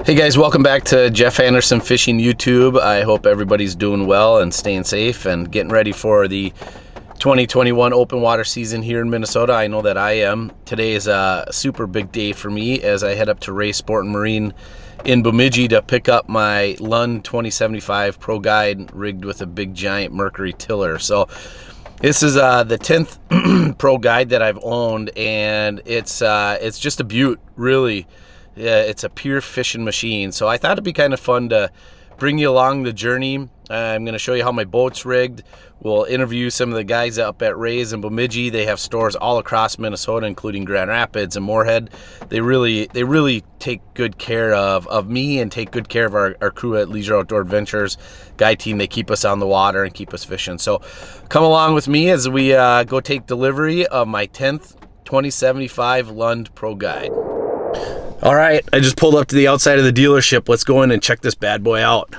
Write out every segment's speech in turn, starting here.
Hey guys, welcome back to Jeff Andersen Fishing YouTube. I hope everybody's doing well and staying safe and getting ready for the 2021 open water season here in Minnesota. I know that I am. Today is a super big day for me as I head up to Ray Sport and Marine in Bemidji to pick up my Lund 2075 Pro Guide rigged with a big giant Mercury Tiller. So this is the 10th Pro Guide that I've owned, and it's just a beaut, really. Yeah, it's a pure fishing machine. So I thought it'd be kind of fun to bring you along the journey. I'm going to show you how my boat's rigged. We'll interview some of the guys up at Ray's in Bemidji. They have stores all across Minnesota, including Grand Rapids and Moorhead. They really take good care of me and take good care of our crew at Leisure Outdoor Adventures guide team. They keep us on the water and keep us fishing. So come along with me as we go take delivery of my 10th 2075 Lund Pro Guide. All right, I just pulled up to the outside of the dealership. Let's go in and check this bad boy out.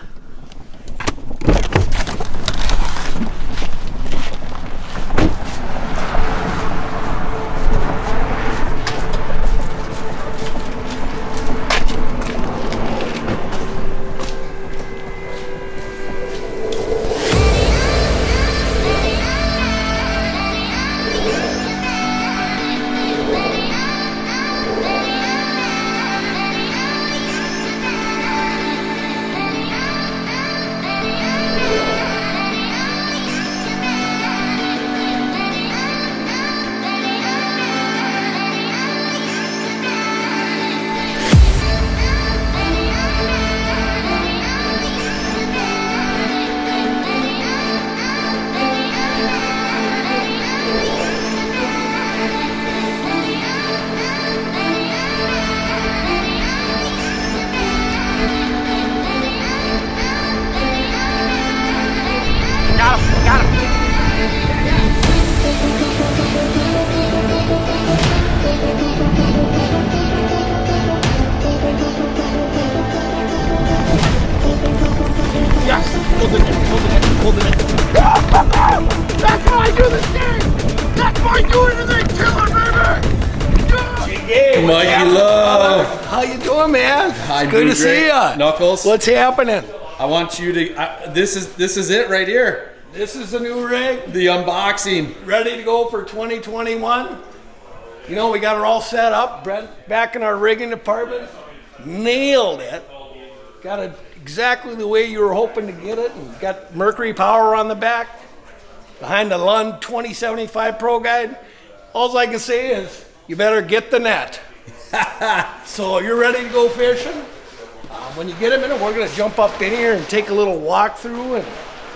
That's how I do this thing! That's how I do it in the Tiller, baby! Hey, Mikey Love! How you doing, man? I'm good doing to see ya. Knuckles. What's happening? I want you to, this is it right here. This is the new rig. The unboxing. Ready to go for 2021. You know, we got it all set up. Brent back in our rigging department. Nailed it. Got it exactly the way you were hoping to get it. And got Mercury power on the back. Behind the Lund 2075 Pro Guide. All I can say is, you better get the net. So you're ready to go fishing? When you get a minute, we're gonna jump up in here and take a little walk through and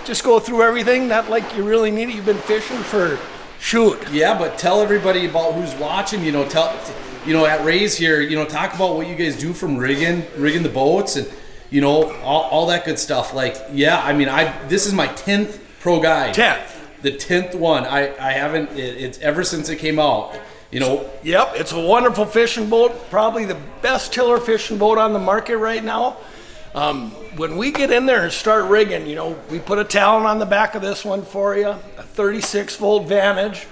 just go through everything. Not like you really need it. You've been fishing for, shoot. Yeah, but tell everybody about who's watching. You know, at Ray's here. You know, talk about what you guys do from rigging the boats, and you know all that good stuff. Like, yeah, I mean, this is my 10th Pro Guide. 10th. The 10th one. I haven't. It's ever since it came out. You know. Yep, it's a wonderful fishing boat. Probably the best tiller fishing boat on the market right now. When we get in there and start rigging, you know, we put a Talon on the back of this one for you, a 36-volt Vantage,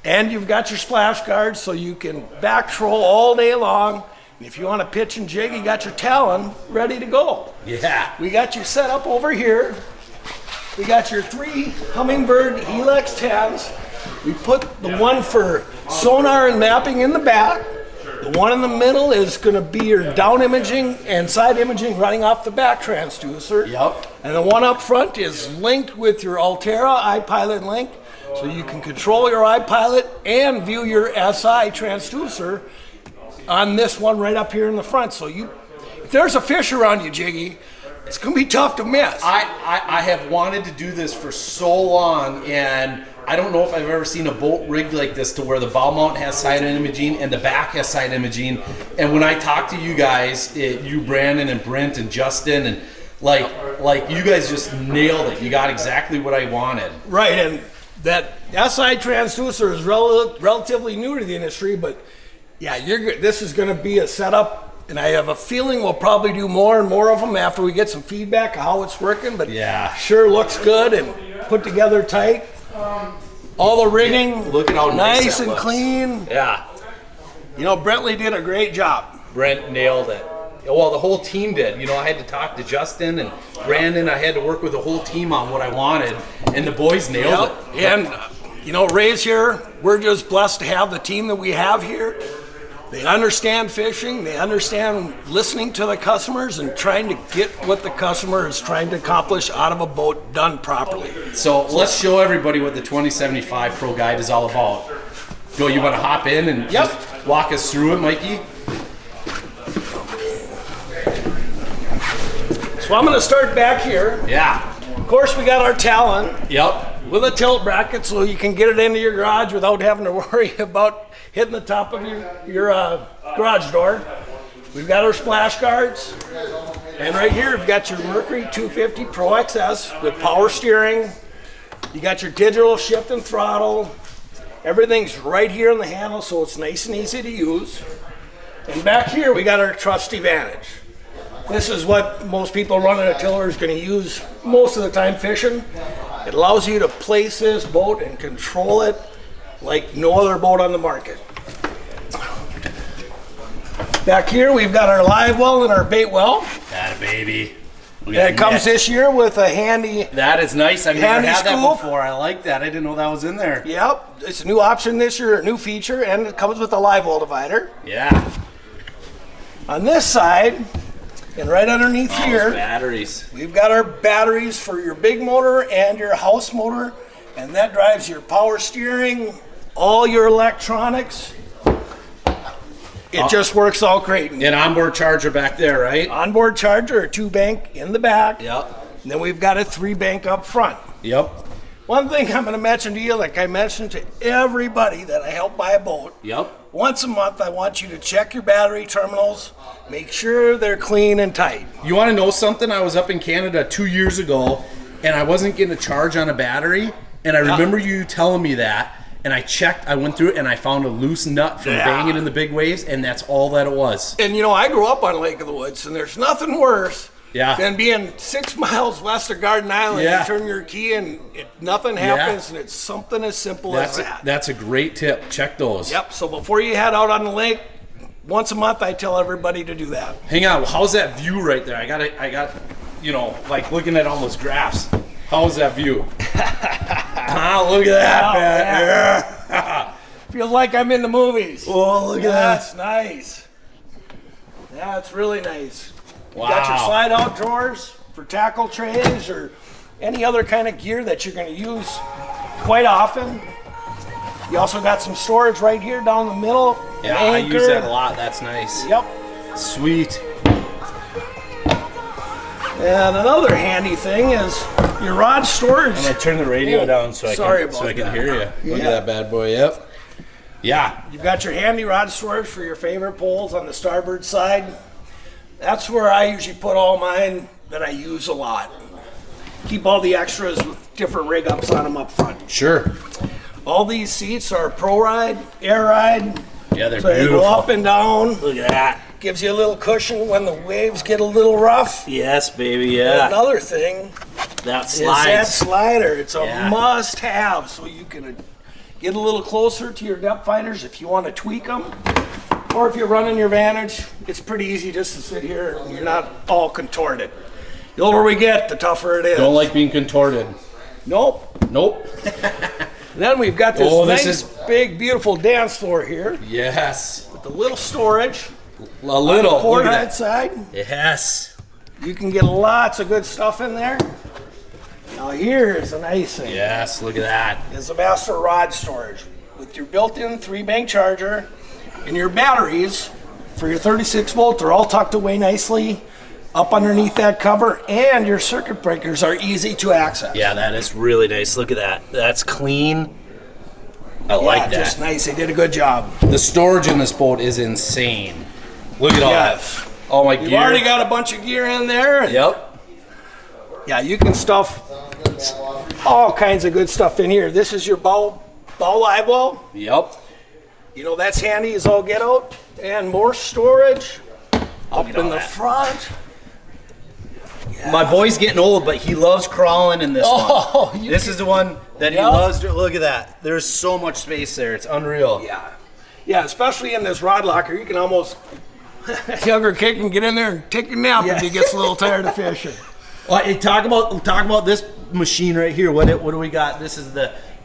and you've got your splash guards so you can back troll all day long. And if you want to pitch and jig, you got your Talon ready to go. Yeah. We got you set up over here. We got your 3 Hummingbird Helix 10s. We put the one for sonar and mapping in the back. The one in the middle is going to be your down imaging and side imaging running off the back transducer. Yep. And the one up front is linked with your Altera iPilot link, so you can control your iPilot and view your SI transducer on this one right up here in the front. So if there's a fish around you, Jiggy, it's going to be tough to miss. I have wanted to do this for so long, and I don't know if I've ever seen a boat rigged like this to where the bow mount has side imaging and the back has side imaging. And when I talk to you guys, you Brandon and Brent and Justin, and like you guys just nailed it. You got exactly what I wanted. Right, and that SI transducer is relatively new to the industry, but yeah, this is going to be a setup. And I have a feeling we'll probably do more and more of them after we get some feedback on how it's working. But yeah, sure looks good and put together tight. All the rigging, look at how nice and looks. clean. Yeah. You know, Brentley did a great job. Brent nailed it. Well, the whole team did. You know, I had to talk to Justin and Brandon. I had to work with the whole team on what I wanted, and the boys nailed it. And, you know, Ray's here. We're just blessed to have the team that we have here. They understand fishing. They understand listening to the customers and trying to get what the customer is trying to accomplish out of a boat done properly. So let's show everybody what the 2075 Pro Guide is all about. Joe, you want to hop in and just walk us through it, Mikey? So I'm going to start back here. Yeah. Of course, we got our Talon. Yep. With a tilt bracket so you can get it into your garage without having to worry about hitting the top of your garage door. We've got our splash guards. And right here, we've got your Mercury 250 Pro XS with power steering. You got your digital shift and throttle. Everything's right here in the handle, so it's nice and easy to use. And back here, we got our trusty Vantage. This is what most people running a tiller is going to use most of the time fishing. It allows you to place this boat and control it like no other boat on the market. Back here, we've got our live well and our bait well. That baby. And it comes this year with a handy. That is nice. I've never had that scoop. before. I like that. I didn't know that was in there. Yep, it's a new option this year, a new feature, and it comes with a live well divider. Yeah. On this side, and right underneath here, batteries. We've got our batteries for your big motor and your house motor, and that drives your power steering, all your electronics. It just works all great. An onboard charger back there, right? Onboard charger, a 2-bank in the back. Yep. And then we've got a 3-bank up front. Yep. One thing I'm going to mention to you, like I mentioned to everybody that I help buy a boat. Yep. Once a month, I want you to check your battery terminals, make sure they're clean and tight. You want to know something? I was up in Canada 2 years ago, and I wasn't getting a charge on a battery, and I remember you telling me that, and I checked, I went through it, and I found a loose nut from banging in the big waves, and that's all that it was. And you know, I grew up on Lake of the Woods, and there's nothing worse than being 6 miles west of Garden Island. You turn your key and nothing happens, and it's something as simple as that. That's a great tip. Check those. Yep, so before you head out on the lake, once a month I tell everybody to do that. Hang on, how's that view right there? I got, you know, like looking at all those graphs. How's that view? Look at that, man. Feels like I'm in the movies. Oh, look at that. That's nice. That's really nice. Wow. You got your slide out drawers for tackle trays or any other kind of gear that you're going to use quite often. You also got some storage right here down the middle. Yeah, I use that a lot. That's nice. Yep. Sweet. And another handy thing is your rod storage. I'm going to turn the radio down so I can hear you. Look at that bad boy. Yep. Yeah. You've got your handy rod storage for your favorite poles on the starboard side. That's where I usually put all mine that I use a lot. Keep all the extras with different rig ups on them up front. Sure. All these seats are Pro Ride, Air Ride. Yeah, they're so beautiful. They go up and down. Look at that. Gives you a little cushion when the waves get a little rough. Yes, baby, yeah. And another thing that is that slider. It's a must-have, so you can get a little closer to your depth finders if you want to tweak them. Or if you're running your Vantage, it's pretty easy just to sit here and you're not all contorted. The older we get, the tougher it is. Don't like being contorted. Nope. Nope. Then we've got this big, beautiful dance floor here. Yes. With a little storage. A little. On the port head side. Yes. You can get lots of good stuff in there. Now here's a nice thing. Yes, look at that. It's a master rod storage with your built-in 3-bank charger and your batteries for your 36 volt. They're all tucked away nicely up underneath that cover, and your circuit breakers are easy to access. Yeah, that is really nice. Look at that. That's clean. I like that. Just nice. They did a good job. The storage in this boat is insane. Look at all that. All my gear. You've already got a bunch of gear in there. Yep. Yeah, you can stuff all kinds of good stuff in here. This is your bow live well. Yep. You know, that's handy as all get out. And more storage up in the front. Yeah. My boy's getting old, but he loves crawling in this one. This is the one that he loves. Look at that. There's so much space there. It's unreal. Yeah. Yeah, especially in this rod locker, you can almost younger kid can get in there and take a nap if he gets a little tired of fishing. Hey, talk about this machine right here. What do we got? This is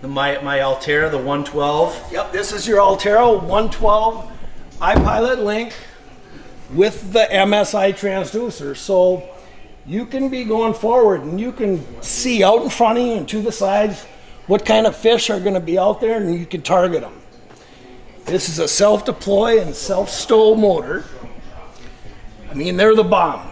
my Altera, the 112. Yep, this is your Altera 112 iPilot Link with the MSI transducer. So you can be going forward and you can see out in front of you and to the sides what kind of fish are going to be out there, and you can target them. This is a self-deploy and self-stow motor. I mean, they're the bomb.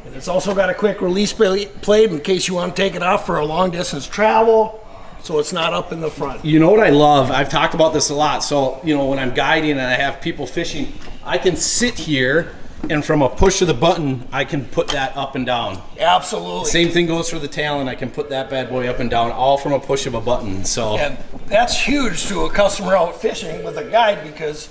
And it's also got a quick release plate in case you want to take it off for a long distance travel, so it's not up in the front. You know what I love? I've talked about this a lot. So, when I'm guiding and I have people fishing, I can sit here and from a push of the button, I can put that up and down. Absolutely. Same thing goes for the Talon. I can put that bad boy up and down, all from a push of a button. So, and that's huge to a customer out fishing with a guide, because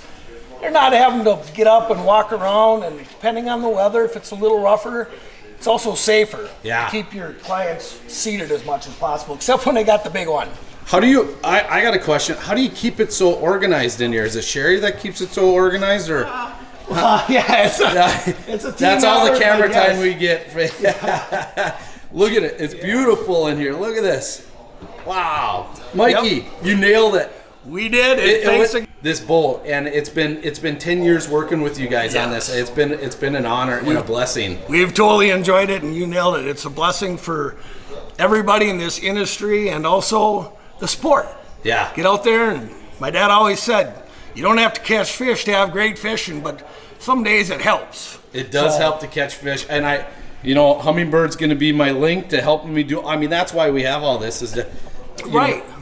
they're not having to get up and walk around, and depending on the weather, if it's a little rougher, it's also safer. Yeah. To keep your clients seated as much as possible, except when they got the big one. How do you, I got a question. How do you keep it so organized in here? Is it Sherry that keeps it so organized, or? Yeah, it's a team. That's all the camera effort, time we get. Look at it. It's beautiful in here. Look at this. Wow. Mikey, you nailed it. We did. This boat, and it's been 10 years working with you guys on this. It's been an honor and a blessing. We've totally enjoyed it, and you nailed it. It's a blessing for everybody in this industry and also the sport. Yeah. Get out there, and my dad always said, you don't have to catch fish to have great fishing, but some days it helps. It does help to catch fish, and Hummingbird's going to be my link to helping me do. I mean, that's why we have all this, is to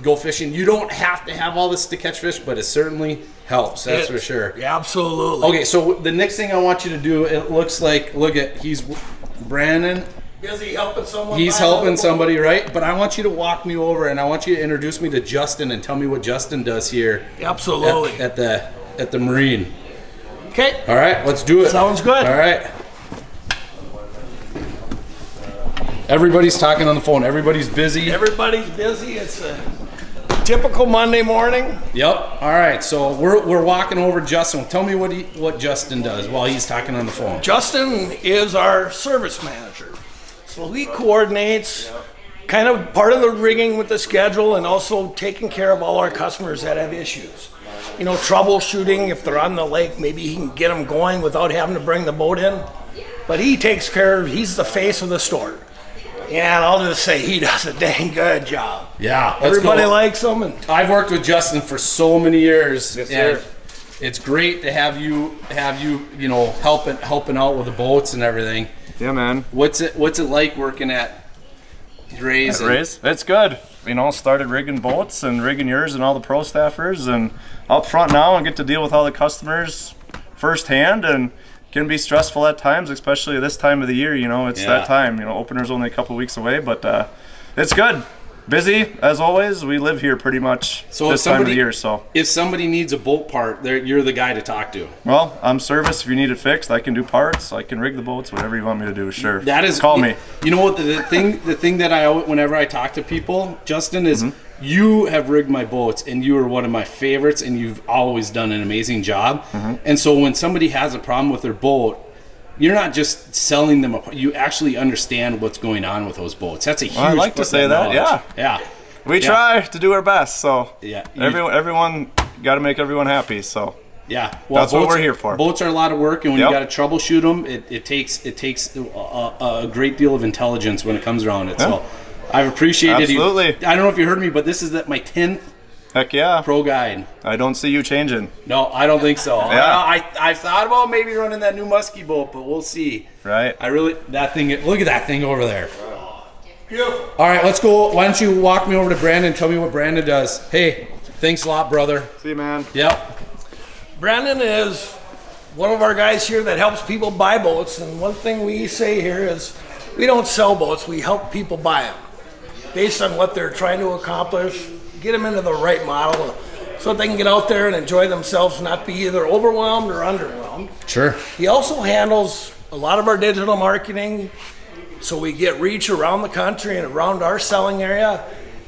go fishing. You don't have to have all this to catch fish, but it certainly helps. That's for sure. Yeah, absolutely. Okay, so the next thing I want you to do, it looks like, he's Brandon. Is he helping someone? He's helping somebody, right? But I want you to walk me over, and I want you to introduce me to Justin and tell me what Justin does here. Absolutely. At the Marine. Okay. All right, let's do it. Sounds good. All right. Everybody's talking on the phone. Everybody's busy. Everybody's busy. It's a typical Monday morning. Yep. All right. So we're walking over Justin. Tell me what Justin does while he's talking on the phone. Justin is our service manager. So he coordinates kind of part of the rigging with the schedule, and also taking care of all our customers that have issues. Troubleshooting if they're on the lake, maybe he can get them going without having to bring the boat in. But he's the face of the store. And I'll just say he does a dang good job. Yeah. Everybody likes him. And I've worked with Justin for so many years. Yes, sir. It's great to have you helping out with the boats and everything. Yeah, man. What's it like working at Ray's? It's good. Started rigging boats and rigging yours and all the pro staffers, and up front now and get to deal with all the customers firsthand, and can be stressful at times, especially this time of the year. It's that time. Opener's only a couple weeks away, but it's good. Busy as always. We live here pretty much this time of the year. So if somebody needs a boat part, you're the guy to talk to. Well, I'm service. If you need it fixed, I can do parts. I can rig the boats. Whatever you want me to do, sure. Call me. You know what? The thing that whenever I talk to people, Justin, is you have rigged my boats, and you are one of my favorites, and you've always done an amazing job. And so when somebody has a problem with their boat, you're not just selling them you actually understand what's going on with those boats. That's a huge I like to say that. Yeah. We try to do our best. So yeah, everyone got to make everyone happy. So yeah, that's what we're here for. Boats are a lot of work, and when you got to troubleshoot them, it takes a great deal of intelligence when it comes around it. So I've appreciated Absolutely. I don't know if you heard me, but this is my 10th Heck yeah. pro guide. I don't see you changing. No, I don't think so. Yeah. I thought about maybe running that new musky boat, but we'll see. Right. Look at that thing over there. beautiful. All right, let's go. Why don't you walk me over to Brandon and tell me what Brandon does. Hey, thanks a lot, brother. See you, man. Yep. Brandon is one of our guys here that helps people buy boats, and one thing we say here is we don't sell boats, we help people buy them based on what they're trying to accomplish, get them into the right model so they can get out there and enjoy themselves, not be either overwhelmed or underwhelmed. Sure. He also handles a lot of our digital marketing, so we get reach around the country and around our selling area.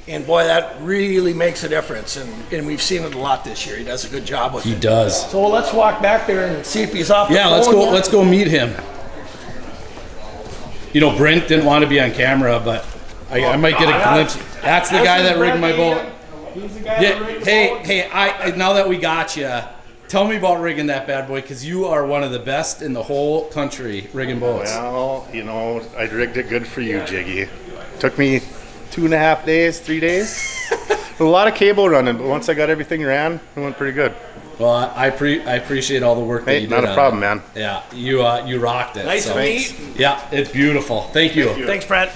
And boy, that really makes a difference. And we've seen it a lot this year. He does a good job with it. He does. So let's walk back there and see if he's off the Yeah, phone let's go. yet. Let's go meet him. You know, Brent didn't want to be on camera, but I might get a glimpse. That's the guy that rigged my boat. He's the guy Yeah, that rigged his hey, boat. hey! Now that we got you, tell me about rigging that bad boy, because you are one of the best in the whole country rigging boats. Well, you know, I rigged it good for you, Jiggy. Took me 2.5 days, 3 days. A lot of cable running, but once I got everything ran, it went pretty good. Well, I appreciate all the work that Hey, you did. not a problem, man. Yeah, you rocked it. Nice so. to meet. Yeah, it's beautiful. Thank you. Thanks, Brent.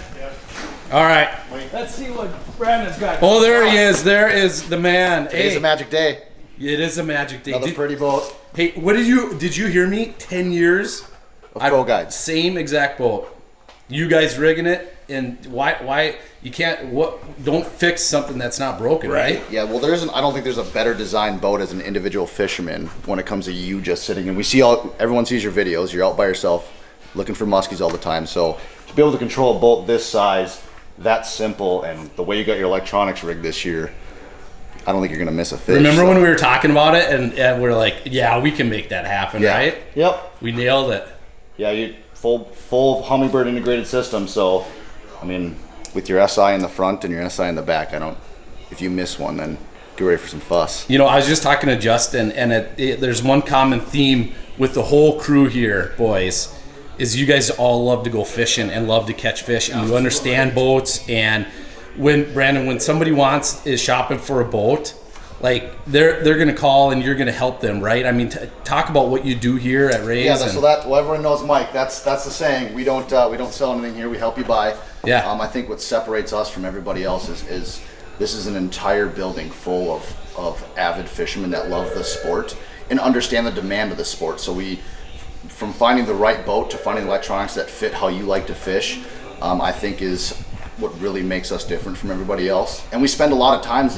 All right. Let's see what Brandon's got. Oh, there he is. There is the man. Today's Hey, a magic day. it is a magic day. Another pretty boat. Hey, what did you hear me? 10 years Of Pro Guides. Same exact boat. You guys rigging it, and why you can't don't fix something that's not broken, right? Yeah, well, I don't think there's a better designed boat as an individual fisherman when it comes to you just sitting. And everyone sees your videos. You're out by yourself looking for muskies all the time. So to be able to control a boat this size, that simple, and the way you got your electronics rigged this year, I don't think you're gonna miss a fish. Remember when we were talking about it, and we're like, yeah, we can make that happen, Yeah. right? Yep. We nailed it. Yeah, you full Hummingbird integrated system. So, I mean, with your SI in the front and your SI in the back, if you miss one, then get ready for some fuss. You know, I was just talking to Justin, and there's one common theme with the whole crew here, boys, is you guys all love to go fishing and love to catch fish, and you understand boats. And when somebody is shopping for a boat, like they're gonna call and you're gonna help them, right? I mean, talk about what you do here at Ray's. Yeah, well, everyone knows Mike. That's the saying. We don't sell anything here. We help you buy. Yeah. I think what separates us from everybody else is this is an entire building full of avid fishermen that love the sport and understand the demand of the sport. So from finding the right boat to finding electronics that fit how you like to fish, I think is what really makes us different from everybody else. And we spend a lot of time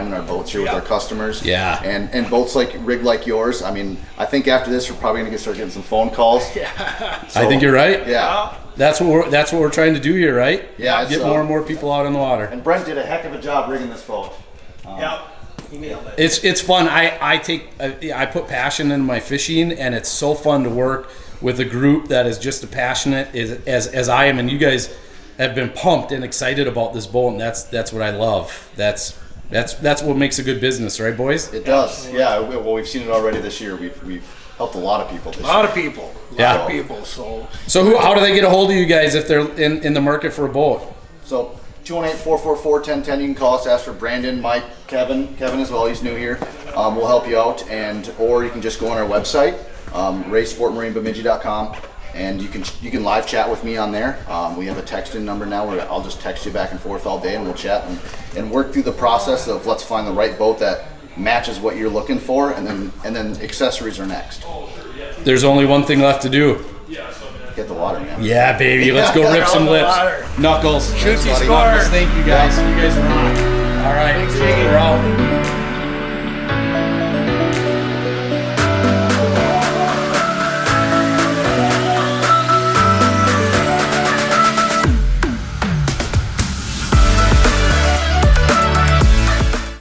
in our boats here with our customers. Yeah. And boats rigged like yours. I mean, I think after this we're probably gonna start getting some phone calls. Yeah. So, I think you're right. Yeah. That's what we're trying to do here, right? Yeah, Get more and more people out on the water. And Brent did a heck of a job rigging this boat. Yep. He nailed it. It's fun. I put passion into my fishing, and it's so fun to work with a group that is just as passionate as I am. And you guys have been pumped and excited about this boat, and that's what I love. That's what makes a good business, right, boys? It does. Yeah. Well, we've seen it already this year. We've helped a lot of people this year. A lot of people. So how do they get a hold of you guys if they're in the market for a boat? So 218-444-1010. You can call us. Ask for Brandon, Mike, Kevin as well. He's new here. We'll help you out, or you can just go on our website, raysportmarinebemidji.com, and you can live chat with me on there. We have a texting number now where I'll just text you back and forth all day, and we'll chat and work through the process of let's find the right boat that matches what you're looking for, and then accessories are next. There's only one thing left to do. Get the water, man. Yeah, baby. Let's go rip some lips. Water. Knuckles. Shoots, he Knuckles. scored. Thank you guys. You guys rock. All right. Thanks, Jiggy. We're out.